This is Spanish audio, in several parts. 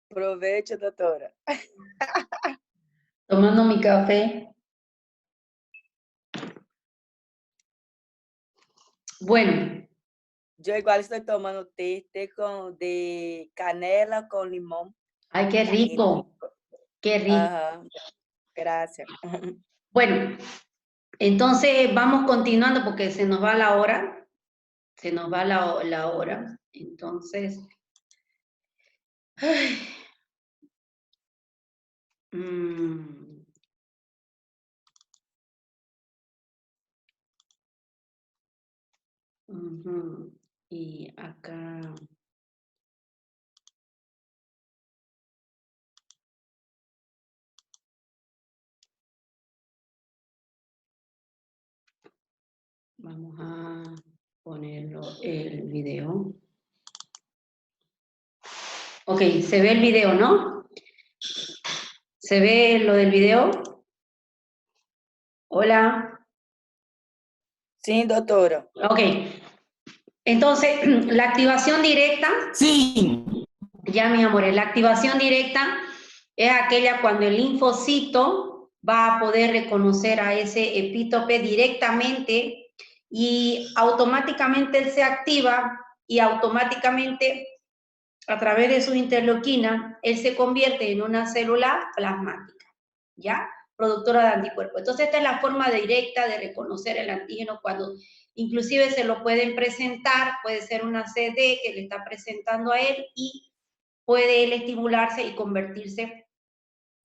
Provecho, doctora. Tomando mi café. Bueno. Yo igual estoy tomando té de canela con limón. Ay, qué rico. Qué rico. Ajá. Gracias. Bueno, entonces vamos continuando porque se nos va la hora. Se nos va la hora. Entonces... Ay. Y acá... Vamos a ponerlo el video. Ok, se ve el video, ¿no? ¿Se ve lo del video? Hola. Sí, doctora. Ok. Entonces, la activación directa. Sí. Ya, mis amores, la activación directa es aquella cuando el linfocito va a poder reconocer a ese epítope directamente y automáticamente él se activa y automáticamente a través de su interleuquina él se convierte en una célula plasmática, ¿ya? Productora de anticuerpos. Entonces esta es la forma directa de reconocer el antígeno cuando inclusive se lo pueden presentar, puede ser una CD que le está presentando a él y puede él estimularse y convertirse,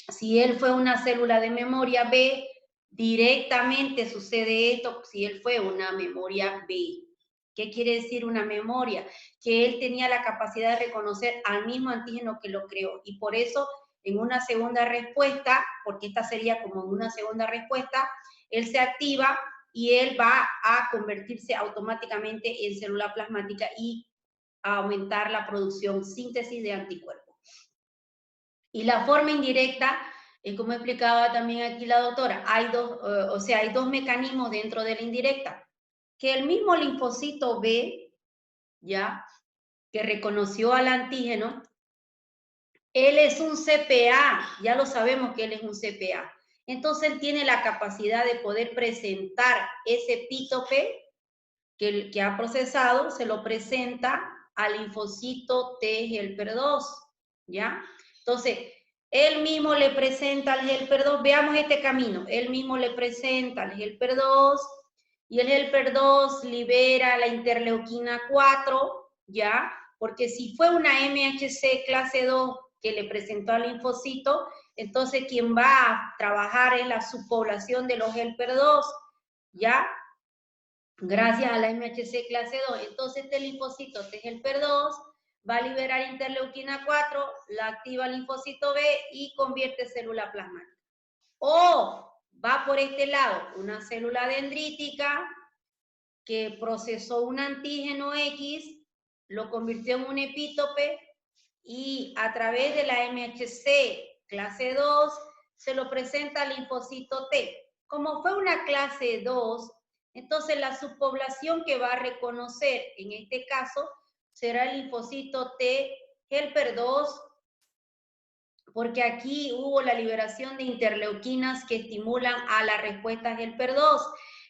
si él fue una célula de memoria B, directamente sucede esto si él fue una memoria B. ¿Qué quiere decir una memoria? Que él tenía la capacidad de reconocer al mismo antígeno que lo creó y por eso en una segunda respuesta, porque esta sería como una segunda respuesta, él se activa y él va a convertirse automáticamente en célula plasmática y a aumentar la producción, síntesis de anticuerpos. Y la forma indirecta, como explicaba también aquí la doctora, hay dos mecanismos dentro de la indirecta. Que el mismo linfocito B, ya, que reconoció al antígeno, él es un CPA, ya lo sabemos que él es un CPA. Entonces él tiene la capacidad de poder presentar ese epítope que ha procesado, se lo presenta al linfocito T helper 2, ¿ya? Entonces, él mismo le presenta al helper 2, veamos este camino, él mismo le presenta al helper 2 y el helper 2 libera la interleuquina 4, ¿ya? Porque si fue una MHC clase 2 que le presentó al linfocito, entonces quien va a trabajar es la subpoblación de los helper 2, ¿ya? Gracias a la MHC clase 2. Entonces este linfocito T helper 2 va a liberar interleuquina 4, la activa linfocito B y convierte célula plasmática. O va por este lado una célula dendrítica que procesó un antígeno X, lo convirtió en un epítope y a través de la MHC clase 2 se lo presenta al linfocito T. Como fue una clase 2, entonces la subpoblación que va a reconocer en este caso será el linfocito T helper 2, porque aquí hubo la liberación de interleuquinas que estimulan a la respuesta helper 2.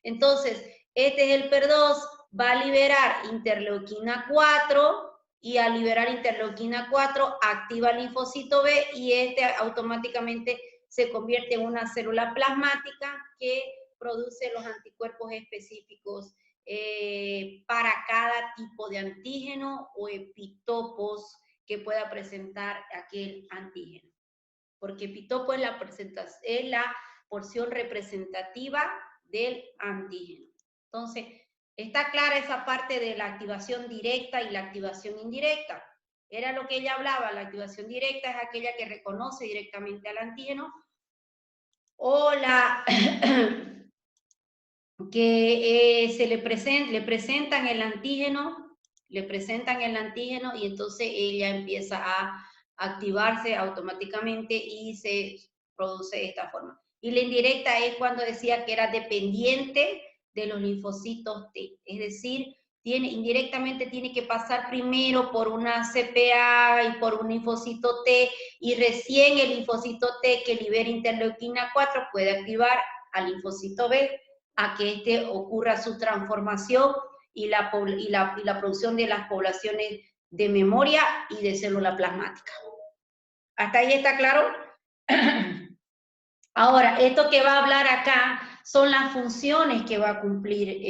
Entonces, este helper 2 va a liberar interleuquina 4 y al liberar interleuquina 4 activa el linfocito B y este automáticamente se convierte en una célula plasmática que produce los anticuerpos específicos para cada tipo de antígeno o epitopos que pueda presentar aquel antígeno. Porque epitopo es la porción representativa del antígeno. Entonces, está clara esa parte de la activación directa y la activación indirecta. Era lo que ella hablaba, la activación directa es aquella que reconoce directamente al antígeno, o la que le presentan el antígeno, y entonces ella empieza a activarse automáticamente y se produce de esta forma. Y la indirecta es cuando decía que era dependiente de los linfocitos T, es decir, indirectamente tiene que pasar primero por una CPA y por un linfocito T, y recién el linfocito T que libera interleuquina 4 puede activar al linfocito B a que éste ocurra su transformación y la producción de las poblaciones de memoria y de célula plasmática. ¿Hasta ahí está claro? Ahora, esto que va a hablar acá son las funciones que va a cumplir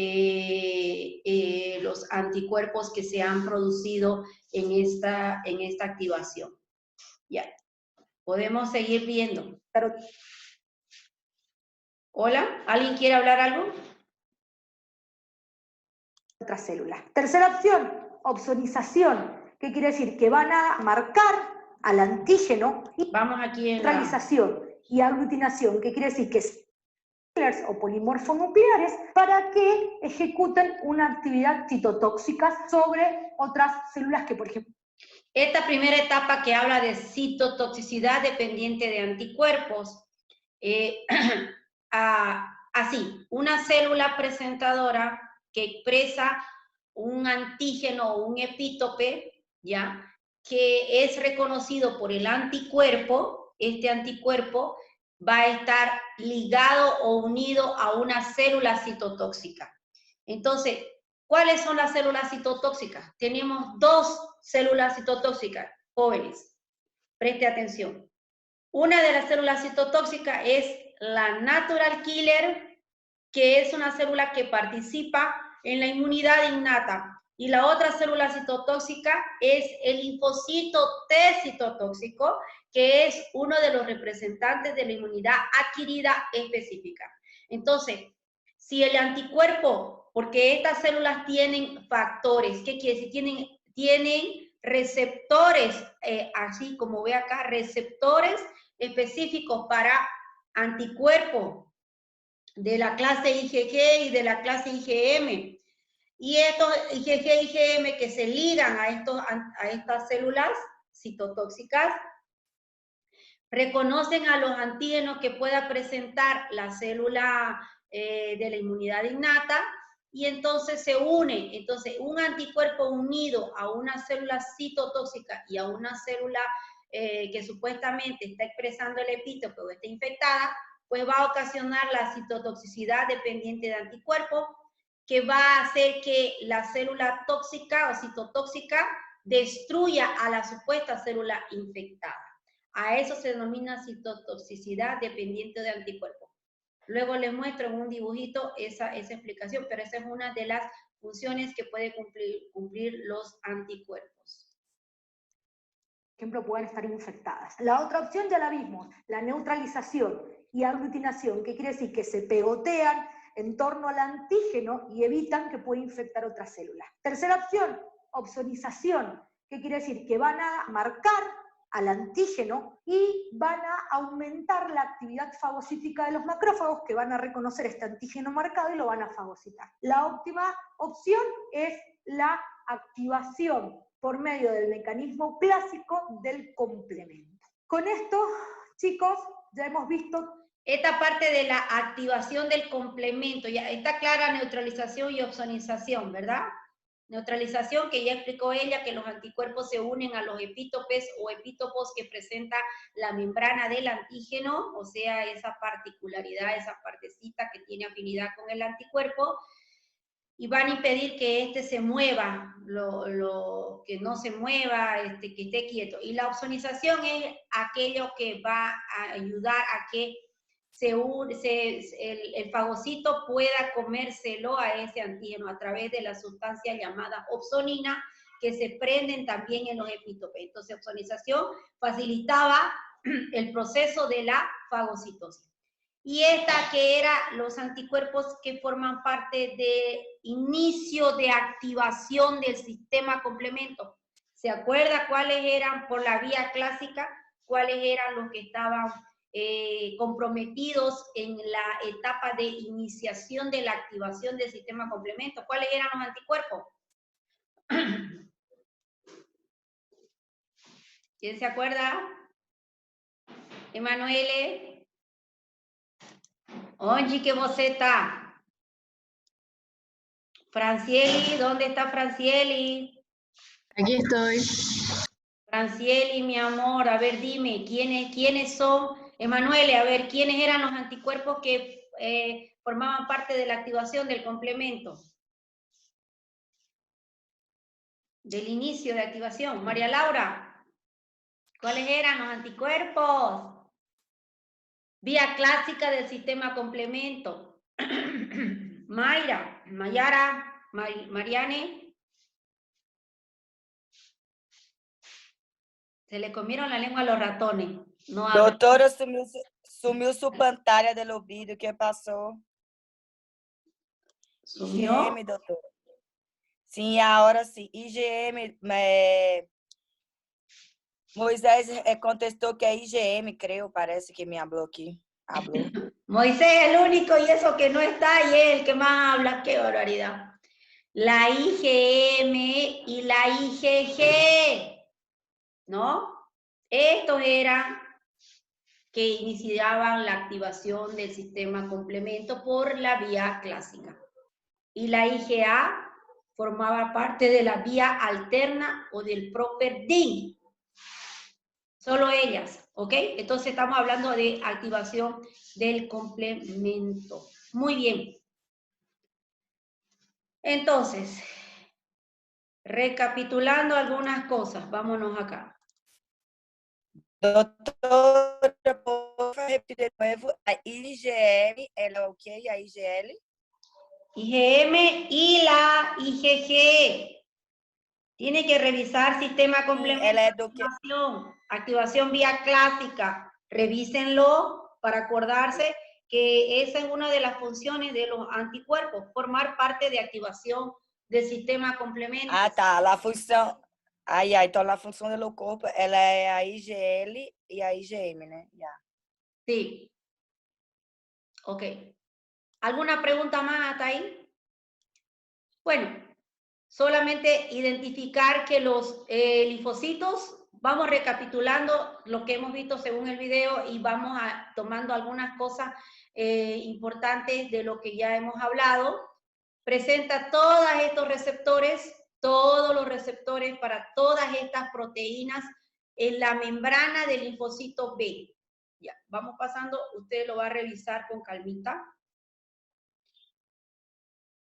los anticuerpos que se han producido en esta activación. Ya, podemos seguir viendo. Pero... ¿Hola? ¿Alguien quiere hablar algo? Otras células. Tercera opción, opsonización. ¿Qué quiere decir? Que van a marcar al antígeno y vamos aquí en neutralización y aglutinación, que quiere decir que o polimorfonucleares para que ejecuten una actividad citotóxica sobre otras células que, por ejemplo... Esta primera etapa que habla de citotoxicidad dependiente de anticuerpos, así, una célula presentadora que expresa un antígeno o un epítope, ¿ya?, que es reconocido por el anticuerpo. Este anticuerpo va a estar ligado o unido a una célula citotóxica. Entonces, ¿cuáles son las células citotóxicas? Tenemos dos células citotóxicas, jóvenes. Preste atención. Una de las células citotóxicas es la natural killer, que es una célula que participa en la inmunidad innata. Y la otra célula citotóxica es el linfocito T citotóxico, que es uno de los representantes de la inmunidad adquirida específica. Entonces, si el anticuerpo, porque estas células tienen factores, ¿qué quiere decir? Tienen receptores, así como ve acá, receptores específicos para anticuerpos de la clase IgG y de la clase IgM. Y estos IgG y IgM que se ligan a estas células citotóxicas reconocen a los antígenos que pueda presentar la célula de la inmunidad innata, y entonces se une. Entonces, un anticuerpo unido a una célula citotóxica y a una célula que supuestamente está expresando el epítope o está infectada, pues va a ocasionar la citotoxicidad dependiente de anticuerpos, que va a hacer que la célula tóxica o citotóxica destruya a la supuesta célula infectada. A eso se denomina citotoxicidad dependiente de anticuerpos. Luego les muestro en un dibujito esa explicación, pero esa es una de las funciones que puede cumplir los anticuerpos. Por ejemplo, puedan estar infectadas. La otra opción ya la vimos, la neutralización y aglutinación, que quiere decir que se pegotean en torno al antígeno y evitan que pueda infectar otras células. Tercera opción, opsonización, que quiere decir que van a marcar al antígeno y van a aumentar la actividad fagocítica de los macrófagos, que van a reconocer este antígeno marcado y lo van a fagocitar. La última opción es la activación por medio del mecanismo clásico del complemento. Con esto, chicos, ya hemos visto esta parte de la activación del complemento. Ya está clara neutralización y opsonización, ¿verdad? Neutralización, que ya explicó ella, que los anticuerpos se unen a los epítopes o epítopos que presenta la membrana del antígeno, o sea, esa particularidad, esa partecita que tiene afinidad con el anticuerpo, y van a impedir que éste se mueva, que no se mueva, que esté quieto. Y la opsonización es aquello que va a ayudar a que el fagocito pueda comérselo a ese antígeno a través de la sustancia llamada opsonina, que se prenden también en los epítopes. Entonces, opsonización facilitaba el proceso de la fagocitosis. Y esta que era los anticuerpos que forman parte de inicio de activación del sistema complemento. ¿Se acuerda cuáles eran por la vía clásica? ¿Cuáles eran los que estaban comprometidos en la etapa de iniciación de la activación del sistema complemento? ¿Cuáles eran los anticuerpos? ¿Quién se acuerda? Emanuele. Ongi, que boceta. Francieli, ¿dónde está Francieli? Aquí estoy. Francieli, mi amor, a ver, dime, ¿quiénes son? Emanuele, a ver, ¿quiénes eran los anticuerpos que formaban parte de la activación del complemento? Del inicio de activación. María Laura, ¿cuáles eran los anticuerpos? Vía clásica del sistema complemento. Mayra, Mayara, Mariane. Se le comieron la lengua a los ratones. No hablan. Doutora, sumiu sua pantalla del ouvido. ¿Qué pasó? ¿Sumió? IgM, doutora. Sim, ahora sim. IgM, Moisés contestou que é IgM, creo, parece que me habló aquí. Habló. Moisés es el único y eso que no está y es el que más habla. ¡Qué barbaridad! La IgM y la IgG, ¿no? Estos eran que iniciaban la activación del sistema complemento por la vía clásica. Y la IgA formaba parte de la vía alterna o del proper DIN. Solo ellas, ¿ok? Entonces estamos hablando de activación del complemento. Muy bien. Entonces, recapitulando algunas cosas, vámonos acá. Doutora, por favor, repetir de nuevo. A IgM, ela é o quê? A IgL? IgM y la IgG. Tiene que revisar sistema complemento. Ela é do quê? Activación vía clásica. Revísenlo para acordarse que esa es una de las funciones de los anticuerpos, formar parte de activación del sistema complemento. Ah, tá. A função... então a função do corpo, ela é a IgL e a IgM, né? Yeah. Sí. Ok. ¿Alguna pregunta más hasta ahí? Bueno, solamente identificar que los linfocitos, vamos recapitulando lo que hemos visto según el video y vamos tomando algunas cosas importantes de lo que ya hemos hablado. Presenta todos estos receptores, todos los receptores para todas estas proteínas en la membrana del linfocito B. Ya, vamos pasando, usted lo va a revisar con calmita.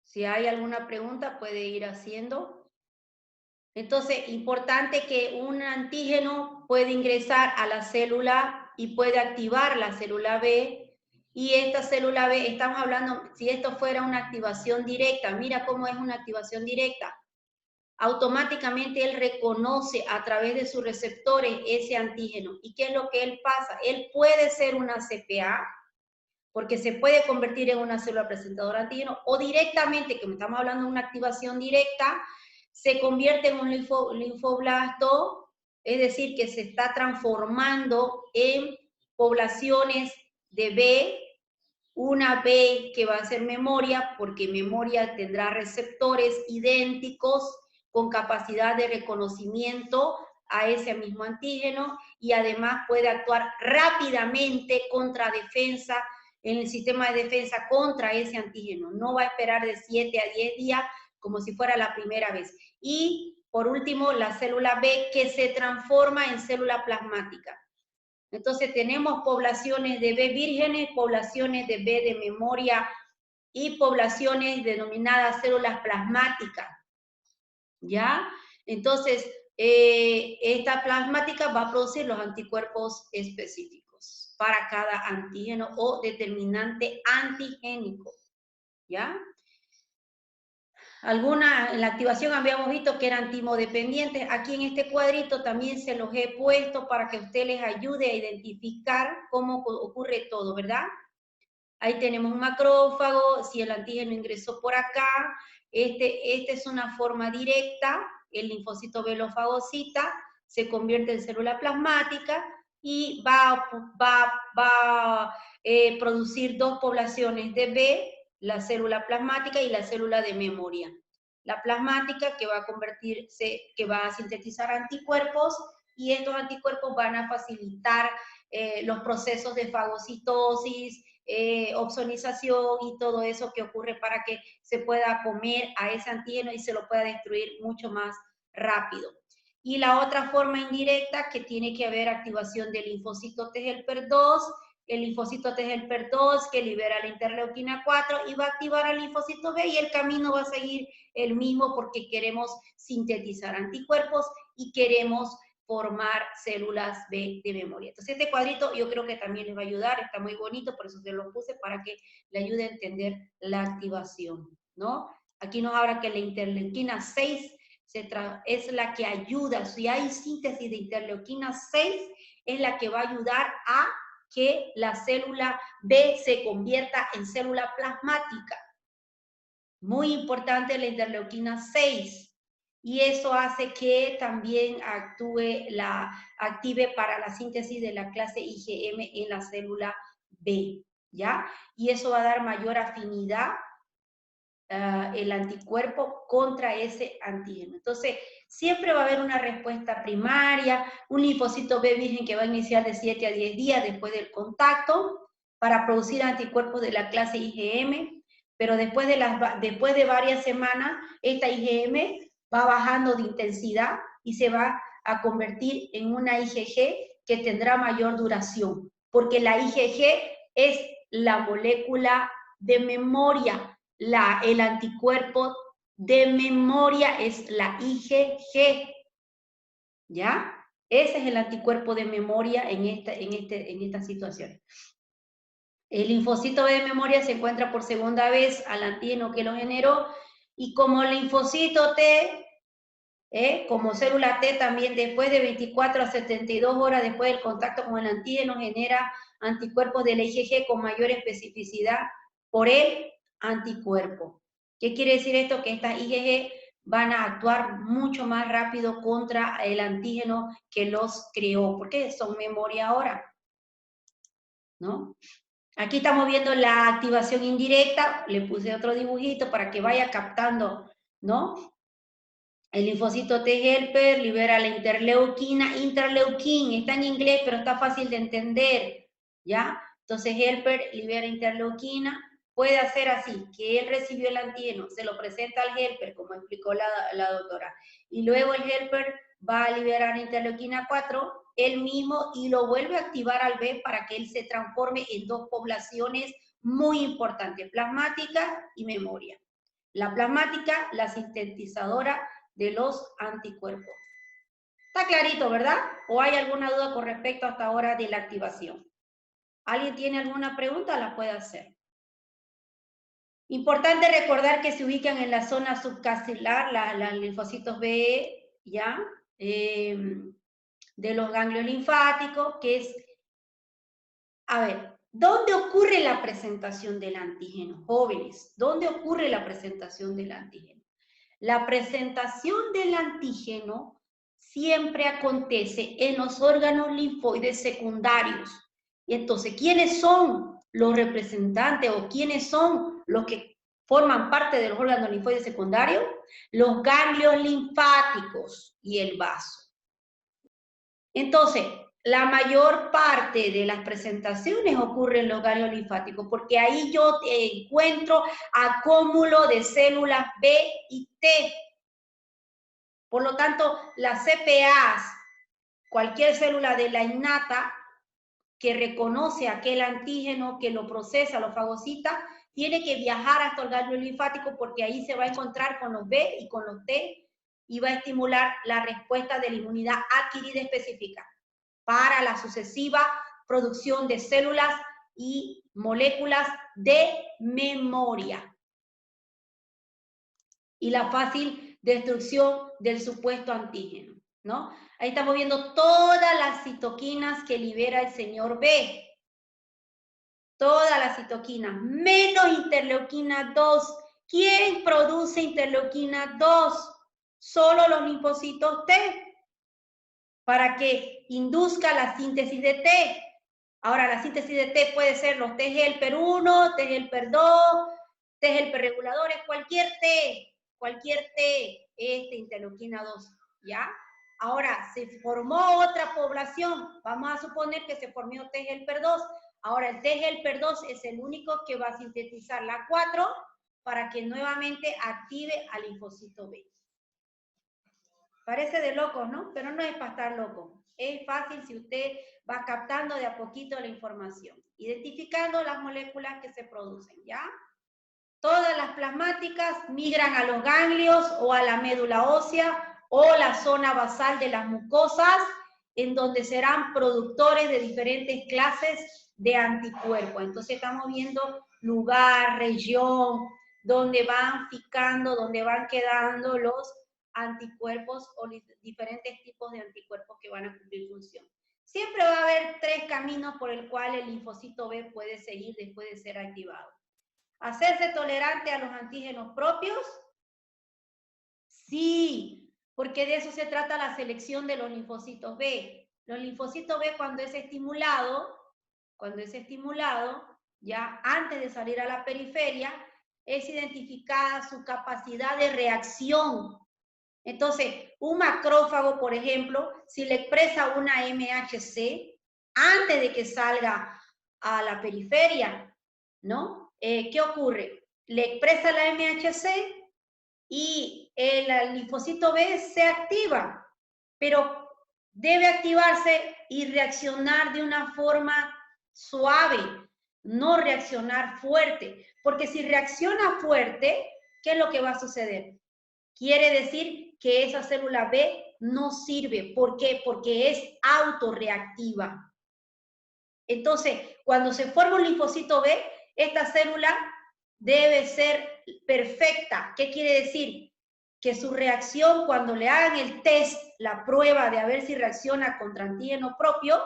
Si hay alguna pregunta, puede ir haciendo. Entonces, importante que un antígeno puede ingresar a la célula y puede activar la célula B. Y esta célula B, estamos hablando, si esto fuera una activación directa, mira cómo es una activación directa. Automáticamente él reconoce a través de sus receptores ese antígeno. ¿Y qué es lo que él pasa? Él puede ser una CPA, porque se puede convertir en una célula presentadora de antígeno, o directamente, como estamos hablando de una activación directa, se convierte en un linfoblasto, es decir, que se está transformando en poblaciones de B, una B que va a ser memoria, porque memoria tendrá receptores idénticos con capacidad de reconocimiento a ese mismo antígeno, y además puede actuar rápidamente contra defensa, en el sistema de defensa contra ese antígeno. No va a esperar de 7 a 10 días como si fuera la primera vez. Y por último, la célula B que se transforma en célula plasmática. Entonces tenemos poblaciones de B vírgenes, poblaciones de B de memoria y poblaciones denominadas células plasmáticas. ¿Ya? Entonces, esta plasmática va a producir los anticuerpos específicos para cada antígeno o determinante antigénico, ¿ya? En la activación habíamos visto que eran timodependientes. Aquí en este cuadrito también se los he puesto para que usted les ayude a identificar cómo ocurre todo, ¿verdad? Ahí tenemos un macrófago, si el antígeno ingresó por acá, esta es una forma directa, el linfocito B-fagocita se convierte en célula plasmática y va a producir dos poblaciones de B, la célula plasmática y la célula de memoria. La plasmática que va a convertirse, que va a sintetizar anticuerpos, y estos anticuerpos van a facilitar los procesos de fagocitosis, opsonización y todo eso que ocurre para que se pueda comer a ese antígeno y se lo pueda destruir mucho más rápido. Y la otra forma indirecta, que tiene que haber activación del linfocito T helper 2, el linfocito T helper 2 que libera la interleuquina 4 y va a activar al linfocito B, y el camino va a seguir el mismo porque queremos sintetizar anticuerpos y queremos formar células B de memoria. Entonces este cuadrito yo creo que también les va a ayudar, está muy bonito, por eso se lo puse para que le ayude a entender la activación, ¿no? Aquí nos habla que la interleuquina 6 es la que ayuda, si hay síntesis de interleuquina 6, es la que va a ayudar a que la célula B se convierta en célula plasmática. Muy importante la interleuquina 6. Y eso hace que también active para la síntesis de la clase IgM en la célula B, ¿ya? Y eso va a dar mayor afinidad, el anticuerpo contra ese antígeno. Entonces, siempre va a haber una respuesta primaria, un linfocito B virgen que va a iniciar de 7 a 10 días después del contacto para producir anticuerpos de la clase IgM, pero después de varias semanas, esta IgM va bajando de intensidad y se va a convertir en una IgG que tendrá mayor duración, porque la IgG es la molécula de memoria, el anticuerpo de memoria es la IgG, ¿ya? Ese es el anticuerpo de memoria en esta situación. El linfocito B de memoria se encuentra por segunda vez al antígeno que lo generó, y como linfocito T, como célula T también después de 24 a 72 horas después del contacto con el antígeno genera anticuerpos de la IgG con mayor especificidad por el anticuerpo. ¿Qué quiere decir esto? Que estas IgG van a actuar mucho más rápido contra el antígeno que los creó, porque son memoria ahora, ¿no? Aquí estamos viendo la activación indirecta, le puse otro dibujito para que vaya captando, ¿no? El linfocito T helper libera la interleuquín, está en inglés, pero está fácil de entender, ¿ya? Entonces helper libera interleuquina, puede hacer así, que él recibió el antígeno, se lo presenta al helper, como explicó la doctora, y luego el helper va a liberar interleuquina 4, él mismo, y lo vuelve a activar al B para que él se transforme en dos poblaciones muy importantes, plasmática y memoria. La plasmática, la sintetizadora de los anticuerpos. Está clarito, ¿verdad? ¿O hay alguna duda con respecto hasta ahora de la activación? ¿Alguien tiene alguna pregunta? La puede hacer. Importante recordar que se ubican en la zona subcastelar, los linfocitos B, ¿ya? De los ganglios linfáticos, que es, a ver, ¿dónde ocurre la presentación del antígeno? Jóvenes, ¿dónde ocurre la presentación del antígeno? La presentación del antígeno siempre acontece en los órganos linfoides secundarios. Y entonces, ¿quiénes son los representantes o quiénes son los que forman parte de los órganos linfoides secundarios? Los ganglios linfáticos y el vaso. Entonces, la mayor parte de las presentaciones ocurre en los ganglios linfáticos, porque ahí yo encuentro acúmulo de células B y T. Por lo tanto, las CPAs, cualquier célula de la innata que reconoce aquel antígeno, que lo procesa, lo fagocita, tiene que viajar hasta el ganglio linfático porque ahí se va a encontrar con los B y con los T y va a estimular la respuesta de la inmunidad adquirida específica para la sucesiva producción de células y moléculas de memoria. Y la fácil destrucción del supuesto antígeno, ¿no? Ahí estamos viendo todas las citoquinas que libera el señor B. Todas las citoquinas, menos interleuquina 2. ¿Quién produce interleuquina 2? Solo los linfocitos T, para que induzca la síntesis de T. Ahora, la síntesis de T puede ser los T helper 1, T helper 2, T helper reguladores, cualquier T, interleuquina 2, ¿ya? Ahora, se formó otra población, vamos a suponer que se formó T helper 2. Ahora, el T helper 2 es el único que va a sintetizar la 4 para que nuevamente active al linfocito B. Parece de locos, ¿no? Pero no es para estar loco. Es fácil si usted va captando de a poquito la información, identificando las moléculas que se producen, ¿ya? Todas las plasmáticas migran a los ganglios o a la médula ósea o la zona basal de las mucosas, en donde serán productores de diferentes clases de anticuerpos. Entonces estamos viendo lugar, región, donde van ficando, donde van quedando los anticuerpos o diferentes tipos de anticuerpos que van a cumplir función. Siempre va a haber 3 caminos por el cual el linfocito B puede seguir después de ser activado. ¿Hacerse tolerante a los antígenos propios? Sí, porque de eso se trata la selección de los linfocitos B. Los linfocitos B cuando es estimulado, ya antes de salir a la periferia, es identificada su capacidad de reacción. Entonces, un macrófago, por ejemplo, si le expresa una MHC antes de que salga a la periferia, ¿no? ¿Qué ocurre? Le expresa la MHC y el linfocito B se activa, pero debe activarse y reaccionar de una forma suave, no reaccionar fuerte, porque si reacciona fuerte, ¿qué es lo que va a suceder? Quiere decir que esa célula B no sirve. ¿Por qué? Porque es autorreactiva. Entonces, cuando se forma un linfocito B, esta célula debe ser perfecta. ¿Qué quiere decir? Que su reacción, cuando le hagan el test, la prueba de a ver si reacciona contra antígeno propio,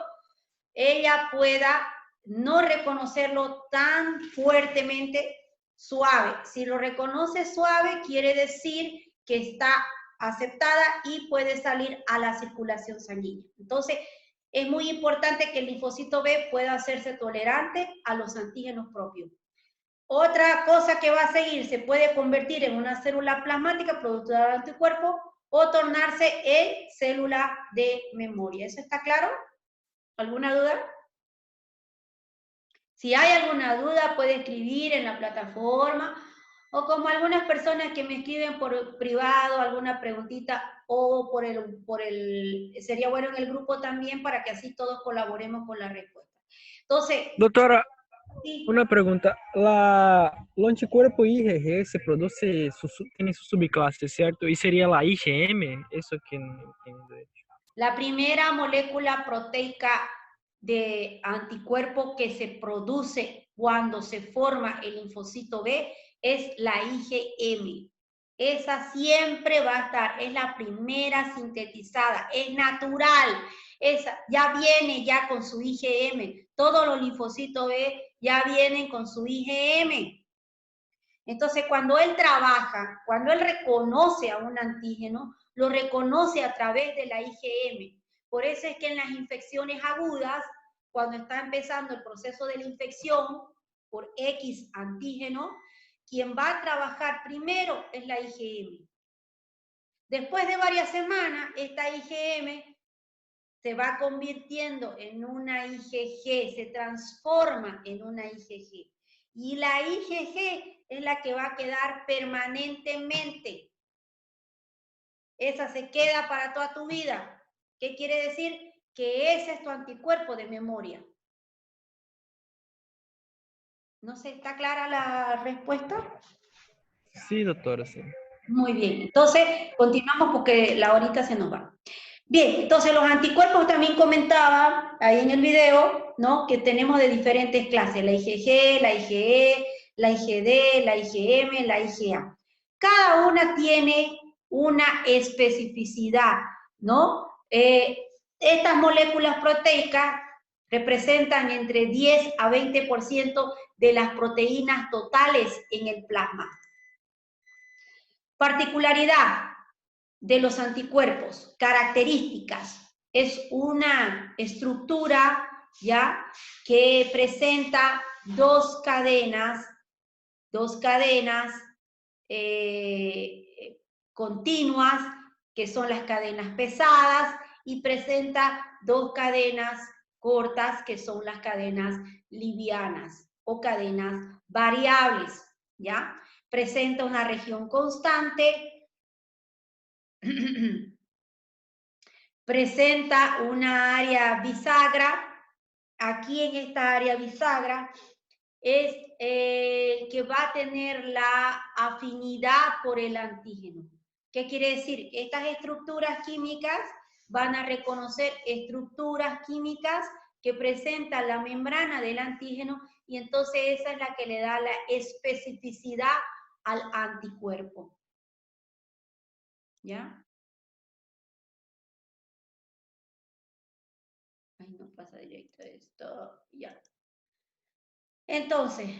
ella pueda no reconocerlo tan fuertemente suave. Si lo reconoce suave, quiere decir que está aceptada y puede salir a la circulación sanguínea. Entonces, es muy importante que el linfocito B pueda hacerse tolerante a los antígenos propios. Otra cosa que va a seguir, se puede convertir en una célula plasmática productora de anticuerpos o tornarse en célula de memoria. ¿Eso está claro? ¿Alguna duda? Si hay alguna duda, puede escribir en la plataforma o como algunas personas que me escriben por privado, alguna preguntita o sería bueno en el grupo también para que así todos colaboremos con la respuesta. Entonces, Doctora, sí. una pregunta. El anticuerpo IgG se produce, tiene su subclase, ¿cierto? Y sería la IgM, eso que no entiendo. La primera molécula proteica de anticuerpo que se produce cuando se forma el linfocito B es la IgM. Esa siempre va a estar, es la primera sintetizada, es natural, esa ya viene ya con su IgM, todos los linfocitos B ya vienen con su IgM. Entonces, cuando él trabaja, cuando él reconoce a un antígeno, lo reconoce a través de la IgM. Por eso es que en las infecciones agudas, cuando está empezando el proceso de la infección por X antígeno, quien va a trabajar primero es la IgM. Después de varias semanas, esta IgM se va convirtiendo en una IgG, se transforma en una IgG. Y la IgG es la que va a quedar permanentemente. Esa se queda para toda tu vida. ¿Qué quiere decir? Que ese es tu anticuerpo de memoria. ¿No sé, está clara la respuesta? Sí, doctora, sí. Muy bien. Entonces, continuamos porque la horita se nos va. Bien, entonces los anticuerpos también comentaba ahí en el video, ¿no? Que tenemos de diferentes clases, la IgG, la IgE, la IgD, la IgM, la IgA. Cada una tiene una especificidad, ¿no? Estas moléculas proteicas representan entre 10 a 20% de las proteínas totales en el plasma. Particularidad de los anticuerpos, características. Es una estructura, ¿ya?, que presenta dos cadenas continuas, que son las cadenas pesadas, y presenta dos cadenas cortas, que son las cadenas livianas o cadenas variables, ¿ya? Presenta una región constante, presenta una área bisagra. Aquí en esta área bisagra es que va a tener la afinidad por el antígeno. ¿Qué quiere decir? Que estas estructuras químicas van a reconocer estructuras químicas que presentan la membrana del antígeno, y entonces esa es la que le da la especificidad al anticuerpo. ¿Ya? Ay, no pasa directo esto. Ya. Entonces,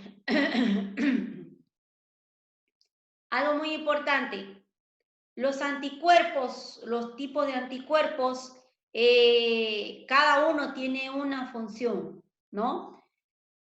algo muy importante, los anticuerpos, los tipos de anticuerpos, cada uno tiene una función, ¿no?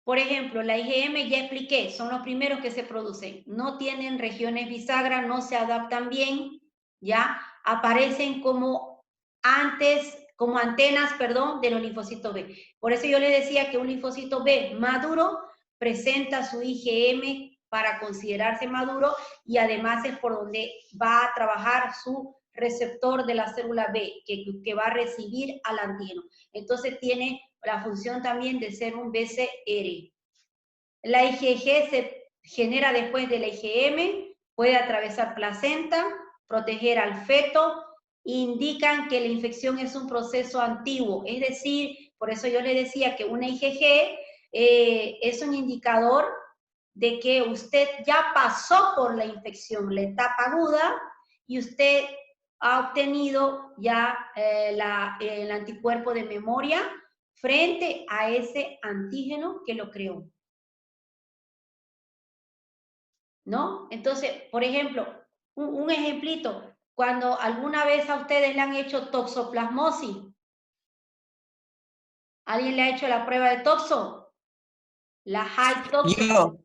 Por ejemplo, la IgM ya expliqué, son los primeros que se producen, no tienen regiones bisagras, no se adaptan bien, ¿ya? Aparecen como antenas, perdón, de los linfocitos B. Por eso yo les decía que un linfocito B maduro presenta su IgM para considerarse maduro, y además es por donde va a trabajar su receptor de la célula B, que va a recibir al antígeno. Entonces tiene la función también de ser un BCR. La IgG se genera después de la IgM, puede atravesar placenta, proteger al feto, indican que la infección es un proceso antiguo, es decir, por eso yo le decía que una IgG es un indicador de que usted ya pasó por la infección, la etapa aguda, y usted ha obtenido ya el anticuerpo de memoria frente a ese antígeno que lo creó, ¿no? Entonces, por ejemplo, un ejemplito, cuando alguna vez a ustedes le han hecho toxoplasmosis, ¿alguien le ha hecho la prueba de toxo? La high toxo. Yo.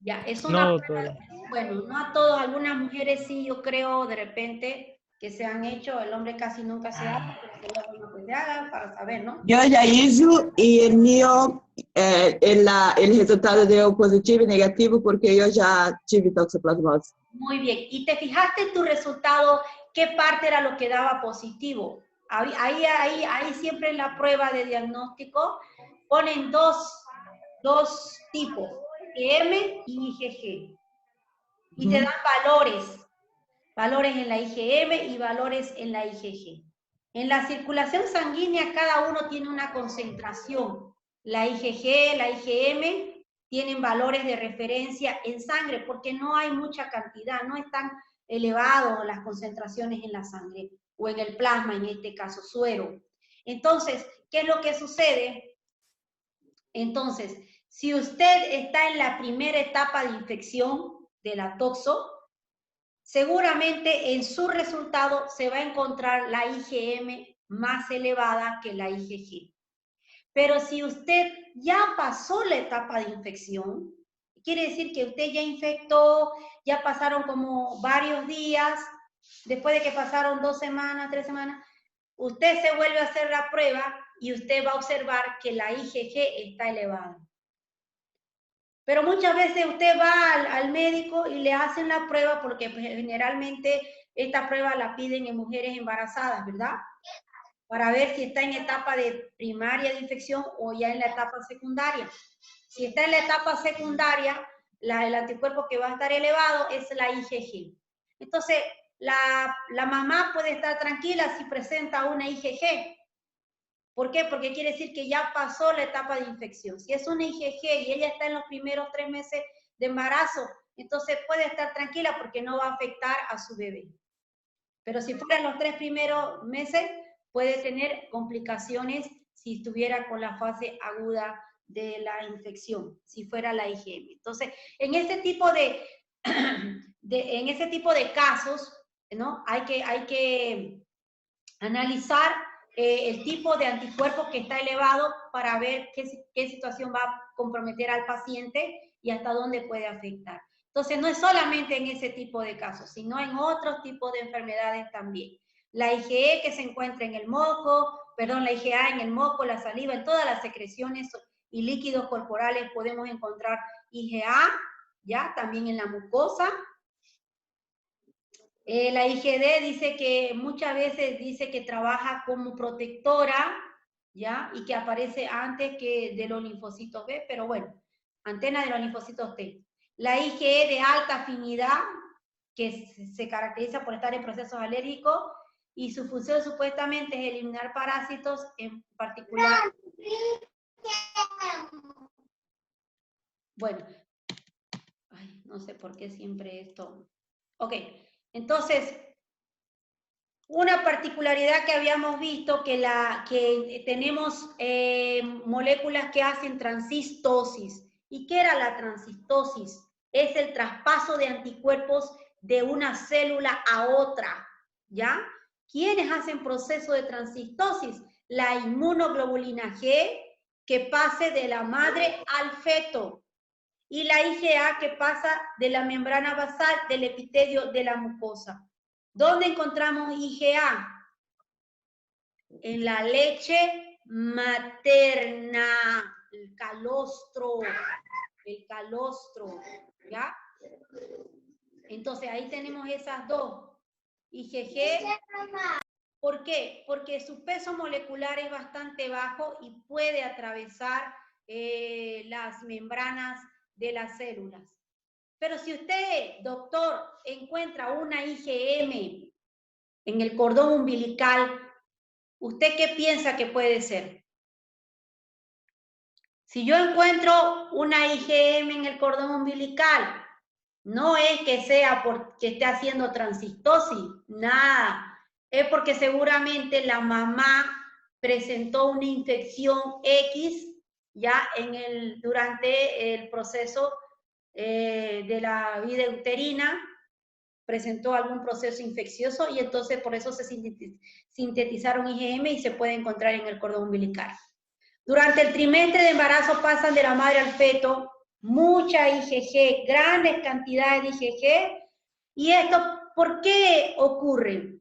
Ya, es una No, prueba, doctora. bueno, no a todos, algunas mujeres sí, yo creo, de repente, que se han hecho, el hombre casi nunca se hace, pero sería bueno que se haga para saber, ¿no? Yo ya hice y el mío, el resultado dio positivo y negativo porque yo ya tuve toxoplasmosis. Muy bien, y te fijaste en tu resultado, ¿qué parte era lo que daba positivo? Ahí siempre en la prueba de diagnóstico ponen dos tipos, IgM y IgG, y te dan valores en la IgM y valores en la IgG. En la circulación sanguínea cada uno tiene una concentración. La IgG, la IgM tienen valores de referencia en sangre porque no hay mucha cantidad, no están elevados las concentraciones en la sangre o en el plasma, en este caso suero. Entonces, ¿qué es lo que sucede? Entonces, si usted está en la primera etapa de infección de la toxo, seguramente en su resultado se va a encontrar la IgM más elevada que la IgG. Pero si usted ya pasó la etapa de infección, quiere decir que usted ya infectó, ya pasaron como varios días, después de que pasaron 2 semanas, 3 semanas, usted se vuelve a hacer la prueba y usted va a observar que la IgG está elevada. Pero muchas veces usted va al médico y le hacen la prueba porque pues, generalmente esta prueba la piden en mujeres embarazadas, ¿verdad? Para ver si está en etapa de primaria de infección o ya en la etapa secundaria. Si está en la etapa secundaria, el anticuerpo que va a estar elevado es la IgG. Entonces, la mamá puede estar tranquila si presenta una IgG. ¿Por qué? Porque quiere decir que ya pasó la etapa de infección. Si es una IgG y ella está en los primeros 3 meses de embarazo, entonces puede estar tranquila porque no va a afectar a su bebé. Pero si fueran los 3 primeros meses, puede tener complicaciones si estuviera con la fase aguda de la infección, si fuera la IgM. Entonces, en ese tipo de casos, ¿no? Hay que analizar el tipo de anticuerpos que está elevado para ver qué situación va a comprometer al paciente y hasta dónde puede afectar. Entonces, no es solamente en ese tipo de casos, sino en otros tipos de enfermedades también. La IgE que se encuentra en el moco, la IgA en el moco, la saliva, en todas las secreciones y líquidos corporales podemos encontrar IgA, ¿ya? También en la mucosa. La IgD dice que muchas veces dice que trabaja como protectora, ¿ya? Y que aparece antes que de los linfocitos B, pero bueno, antena de los linfocitos T. La IgE de alta afinidad, que se caracteriza por estar en procesos alérgicos, y su función supuestamente es eliminar parásitos, en particular. Bueno, ay, no sé por qué siempre esto. Ok. Entonces, una particularidad que habíamos visto, que tenemos moléculas que hacen transistosis. ¿Y qué era la transistosis? Es el traspaso de anticuerpos de una célula a otra, ¿ya? ¿Quiénes hacen proceso de transistosis? La inmunoglobulina G, que pase de la madre al feto, y la IgA, que pasa de la membrana basal del epitelio de la mucosa. ¿Dónde encontramos IgA? En la leche materna, el calostro, ¿ya? Entonces ahí tenemos esas dos. IgG, ¿por qué? Porque su peso molecular es bastante bajo y puede atravesar las membranas de las células. Pero si usted, doctor, encuentra una IgM en el cordón umbilical, ¿usted qué piensa que puede ser? Si yo encuentro una IgM en el cordón umbilical, no es que sea porque esté haciendo transistosis, nada. Es porque seguramente la mamá presentó una infección X ya durante el proceso de la vida uterina, presentó algún proceso infeccioso y entonces por eso se sintetizaron IgM y se puede encontrar en el cordón umbilical. Durante el trimestre de embarazo pasan de la madre al feto mucha IgG, grandes cantidades de IgG. ¿Y esto por qué ocurre?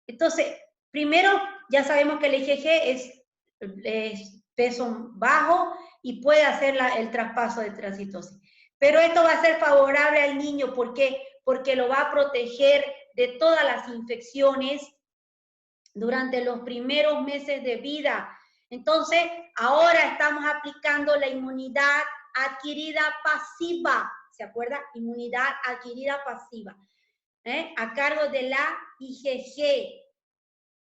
Entonces, primero ya sabemos que el IgG es peso bajo y puede hacer el traspaso de transitosis. Pero esto va a ser favorable al niño, ¿por qué? Porque lo va a proteger de todas las infecciones durante los primeros meses de vida. Entonces, ahora estamos aplicando la inmunidad adquirida pasiva, ¿se acuerda? Inmunidad adquirida pasiva, a cargo de la IgG,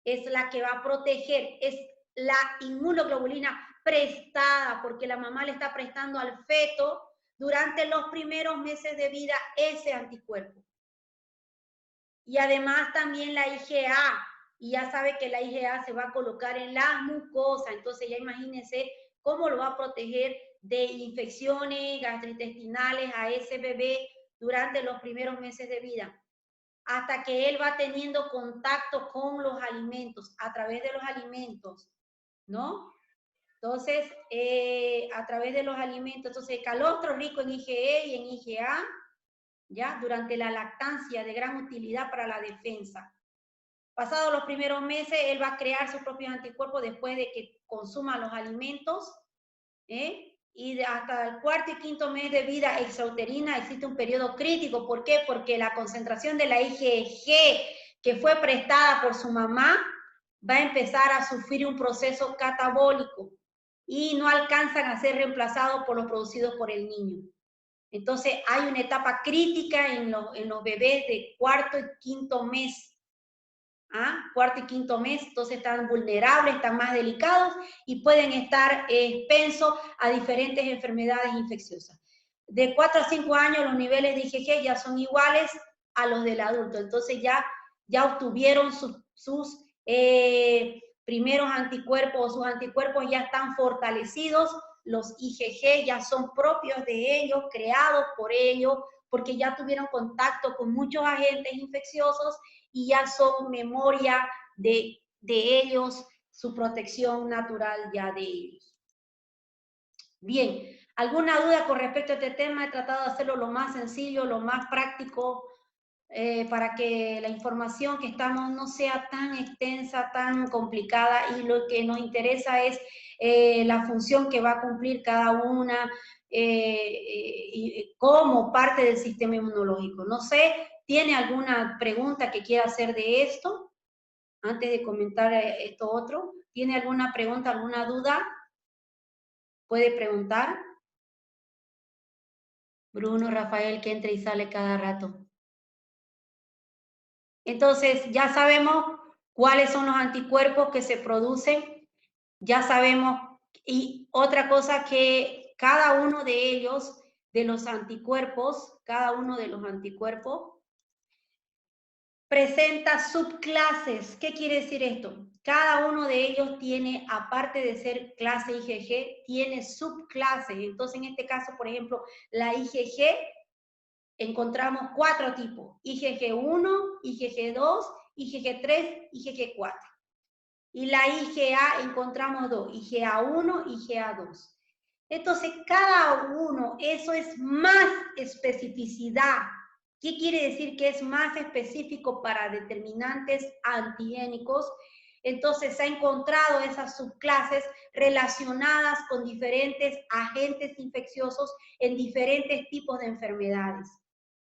es la que va a proteger, es la inmunoglobulina prestada, porque la mamá le está prestando al feto durante los primeros meses de vida ese anticuerpo. Y además también la IgA, y ya sabe que la IgA se va a colocar en la mucosa, entonces ya imagínense cómo lo va a proteger de infecciones gastrointestinales a ese bebé durante los primeros meses de vida, hasta que él va teniendo contacto con los alimentos, a través de los alimentos, ¿no? Entonces, a través de los alimentos, entonces calostro rico en IgE y en IgA, ¿ya? Durante la lactancia, de gran utilidad para la defensa. Pasados los primeros meses, él va a crear sus propios anticuerpos después de que consuma los alimentos, y hasta el cuarto y quinto mes de vida extrauterina existe un periodo crítico. ¿Por qué? Porque la concentración de la IgG que fue prestada por su mamá va a empezar a sufrir un proceso catabólico y no alcanzan a ser reemplazados por los producidos por el niño. Entonces hay una etapa crítica en los bebés de cuarto y quinto mes. Cuarto y quinto mes, entonces están vulnerables, están más delicados y pueden estar expensos a diferentes enfermedades infecciosas. De 4 a 5 años los niveles de IgG ya son iguales a los del adulto, entonces ya obtuvieron sus primeros anticuerpos, sus anticuerpos ya están fortalecidos, los IgG ya son propios de ellos, creados por ellos, porque ya tuvieron contacto con muchos agentes infecciosos y ya son memoria de ellos, su protección natural ya de ellos. Bien, ¿alguna duda con respecto a este tema? He tratado de hacerlo lo más sencillo, lo más práctico, para que la información que estamos no sea tan extensa, tan complicada, y lo que nos interesa es la función que va a cumplir cada una como parte del sistema inmunológico. No sé, ¿tiene alguna pregunta que quiera hacer de esto? Antes de comentar esto otro, ¿tiene alguna pregunta, alguna duda? ¿Puede preguntar? Bruno, Rafael, que entra y sale cada rato. Entonces, ya sabemos cuáles son los anticuerpos que se producen, ya sabemos, y otra cosa que cada uno de ellos, de los anticuerpos, cada uno de los anticuerpos presenta subclases. ¿Qué quiere decir esto? Cada uno de ellos tiene, aparte de ser clase IgG, tiene subclases. Entonces, en este caso, por ejemplo, la IgG, encontramos 4 tipos: IgG1, IgG2, IgG3, IgG4. Y la IgA encontramos 2, IgA1, IgA2. Entonces, cada uno, eso es más especificidad. ¿Qué quiere decir que es más específico para determinantes antigénicos? Entonces, se ha encontrado esas subclases relacionadas con diferentes agentes infecciosos en diferentes tipos de enfermedades.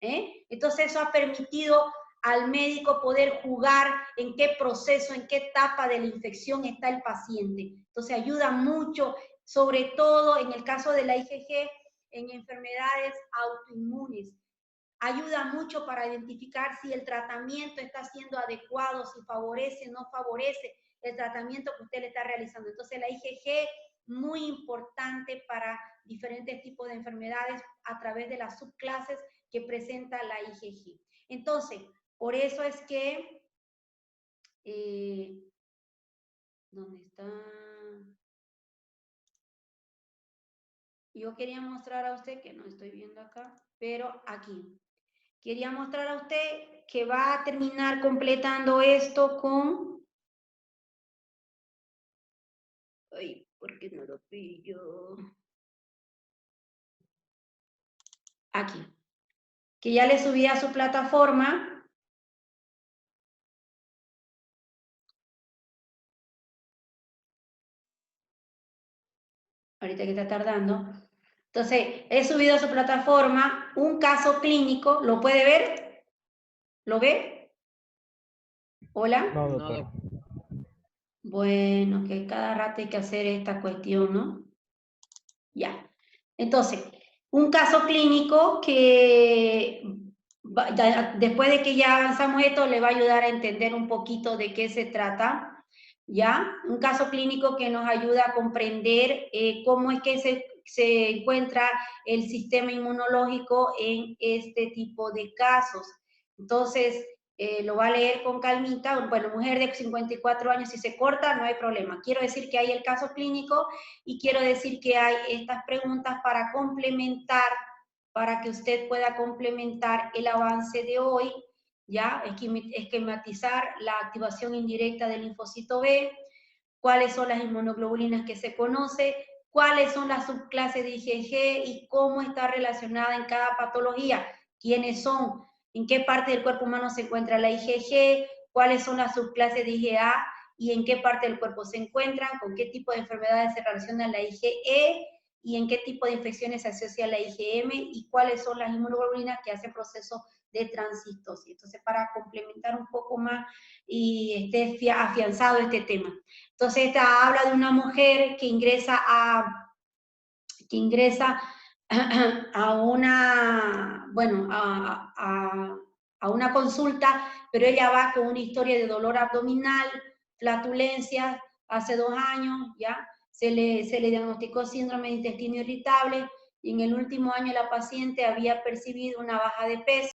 Entonces, eso ha permitido al médico poder jugar en qué proceso, en qué etapa de la infección está el paciente. Entonces, ayuda mucho, sobre todo en el caso de la IgG, en enfermedades autoinmunes. Ayuda mucho para identificar si el tratamiento está siendo adecuado, si favorece o no favorece el tratamiento que usted le está realizando. Entonces, la IgG, muy importante para diferentes tipos de enfermedades a través de las subclases que presenta la IgG. Entonces, por eso es que, ¿dónde está? Yo quería mostrar a usted, que no estoy viendo acá, pero aquí. Quería mostrar a usted que va a terminar completando esto con... Ay, ¿por qué no lo pillo? Aquí. Que ya le subí a su plataforma. Ahorita que está tardando. Entonces, he subido a su plataforma un caso clínico. ¿Lo puede ver? ¿Lo ve? ¿Hola? No, doctora. Bueno, que cada rato hay que hacer esta cuestión, ¿no? Ya. Entonces, un caso clínico que después de que ya avanzamos esto, le va a ayudar a entender un poquito de qué se trata. ¿Ya? Un caso clínico que nos ayuda a comprender cómo es que se encuentra el sistema inmunológico en este tipo de casos. Entonces, lo va a leer con calmita. Bueno, mujer de 54 años, si se corta, no hay problema. Quiero decir que hay el caso clínico y quiero decir que hay estas preguntas para complementar, para que usted pueda complementar el avance de hoy. ¿Ya? Esquematizar la activación indirecta del linfocito B, cuáles son las inmunoglobulinas que se conoce, cuáles son las subclases de IgG y cómo está relacionada en cada patología, quiénes son, en qué parte del cuerpo humano se encuentra la IgG, cuáles son las subclases de IgA y en qué parte del cuerpo se encuentran, con qué tipo de enfermedades se relaciona la IgE y en qué tipo de infecciones se asocia la IgM y cuáles son las inmunoglobulinas que hacen proceso de transitosis. Entonces, para complementar un poco más y esté afianzado este tema. Entonces, esta habla de una mujer que ingresa a una, bueno, a una consulta, pero ella va con una historia de dolor abdominal, flatulencia, hace 2 años, ¿ya? Se le diagnosticó síndrome de intestino irritable y en el último año la paciente había percibido una baja de peso.